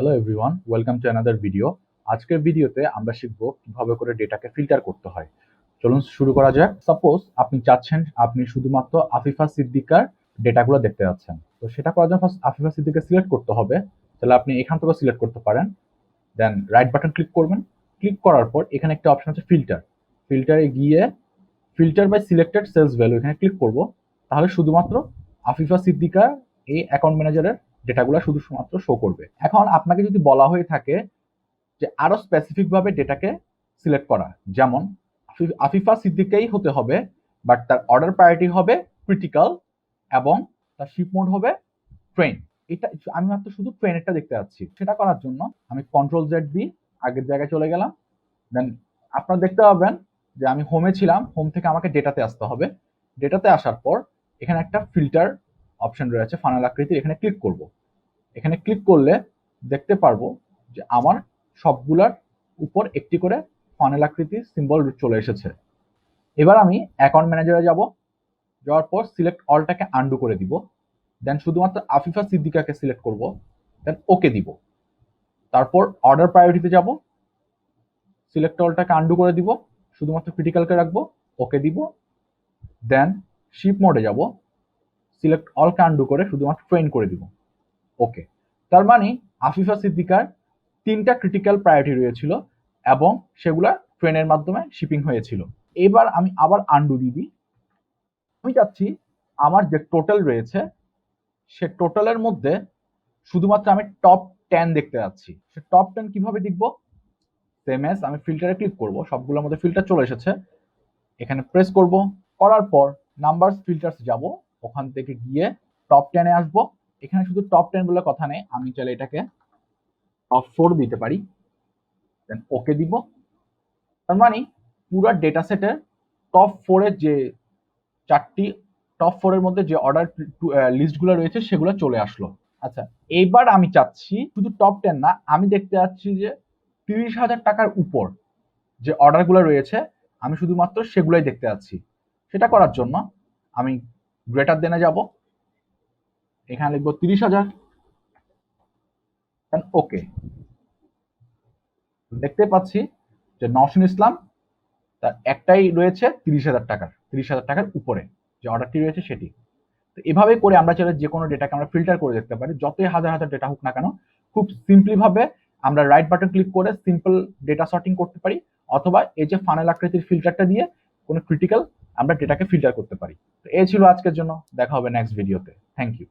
Hello everyone, welcome to another video. আজকের ভিডিওতে আমরা শিখব কিভাবে করে ডেটাকে ফিল্টার করতে হয়। চলুন শুরু করা যাক। সাপোজ আপনি চাচ্ছেন আপনি শুধুমাত্র আফিফা সিদ্দিকার ডেটাগুলো দেখতে যাচ্ছেন। তো সেটা করার জন্য ফার্স্ট আফিফা সিদ্দিকা সিলেক্ট করতে হবে। তাহলে আপনি এখান থেকে সিলেক্ট করতে পারেন। দেন রাইট বাটন ক্লিক করবেন। ক্লিক করার পর এখানে একটা অপশন আছে ফিল্টার। ফিল্টারে গিয়ে filter by selected sales value এখানে ক্লিক করব। তাহলে শুধুমাত্র আফিফা সিদ্দিকা এই অ্যাকাউন্ট ম্যানেজারের ডেটাগুলো শুধুমাত্র শো করবে। এখন আপনাকে যদি বলা হয়ে থাকে যে আরো স্পেসিফিক ভাবে ডেটাকে সিলেক্ট করা, যেমন আফিফা সিদ্দিকাই হতে হবে, বাট তার অর্ডার প্রায়োরিটি হবে ক্রিটিক্যাল এবং তার শিপ মোড হবে ট্রেন। এটা আমি মাত্র শুধু ট্রেনেরটা দেখতে যাচ্ছি। সেটা করার জন্য আমি কন্ট্রোল জেড দিয়ে আগের জায়গায় চলে গেলাম। দেন আপনারা দেখতে পাবেন যে আমি হোমে ছিলাম, হোম থেকে আমাকে ডেটাতে আসতে হবে। ডেটাতে আসার পর এখানে একটা ফিল্টার অপশন রয়েছে ফানেল আকৃতির, এখানে ক্লিক করব। এখানে ক্লিক করলে দেখতে পারবো যে আমার সবগুলার উপর একটি করে ফানেল আকৃতির সিম্বল চলে এসেছে। এবার আমি অ্যাকাউন্ট ম্যানেজারে যাব। যাওয়ার পর সিলেক্ট অলটাকে আন্ডু করে দিব। দেন শুধুমাত্র আফিফা সিদ্দিকাকে সিলেক্ট করব। দেন ওকে দিব। তারপর অর্ডার প্রায়োরিটিতে যাব। সিলেক্ট অলটাকে আন্ডু করে দিব, শুধুমাত্র ক্রিটিক্যালকে রাখবো, ওকে দিব। দেন শিপ মোডে যাব। সিলেক্ট অলকে আন্ডু করে শুধুমাত্র ট্রেন করে দিব, ওকে। তার মানে আফিফা সিদ্দিকার 3টা ক্রিটিক্যাল প্রায়োরিটি রয়েছিল এবং সেগুলা ট্রেনের মাধ্যমে শিপিং হয়েছিল। এবার আমি আবার আন্ডু দিবি। আমি চাচ্ছি আমার যে টোটাল রয়েছে সে টোটালের মধ্যে শুধুমাত্র আমি টপ 10 দেখতে যাচ্ছি। সে টপ 10 কিভাবে দেখবো? সেম এজ আমি ফিল্টারে ক্লিক করব, সবগুলোর মধ্যে ফিল্টার চলে এসেছে। এখানে প্রেস করব, করার পর নাম্বারস ফিল্টার্স যাব। ওখান থেকে গিয়ে টপ 10-এ আসবো। এখানে শুধু টপ 10 বলে কথা নেই, আমি চাইলে এটাকে টপ 4 দিতে পারি। দেন ওকে দিব। তার মানে পুরো ডেটা সেটের টপ 4 এর যে চারটি টপ 4 এর মধ্যে যে অর্ডার লিস্টগুলো রয়েছে সেগুলো চলে আসলো। আচ্ছা, এইবার আমি চাচ্ছি শুধু টপ 10 না, আমি দেখতে যাচ্ছি যে 30,000 টাকার উপর যে অর্ডারগুলো রয়েছে আমি শুধুমাত্র সেগুলোই দেখতে যাচ্ছি। সেটা করার জন্য আমি গ্রেটার দেনে যাব। এখানে লিখবো 30,000। ওকে। দেখতে পাচ্ছি যে নওশিন ইসলাম তার একটাই রয়েছে 30,000 টাকার উপরে যে অর্ডারটি রয়েছে সেটি। তো এভাবে করে আমরা চাইলে যে কোনো ডেটাকে আমরা ফিল্টার করে দেখতে পারি, যতই হাজার হাজার ডেটা হোক না কেন। খুব সিম্পলি ভাবে আমরা রাইট বাটন ক্লিক করে সিম্পল ডেটা সর্টিং করতে পারি, অথবা এই যে ফানেল আকৃতির ফিল্টারটা দিয়ে কোনো ক্রিটিক্যাল আমরা ডেটাকে ফিল্টার করতে পারি। তো এই ছিল আজকের জন্য, দেখা হবে নেক্সট ভিডিওতে। Thank you.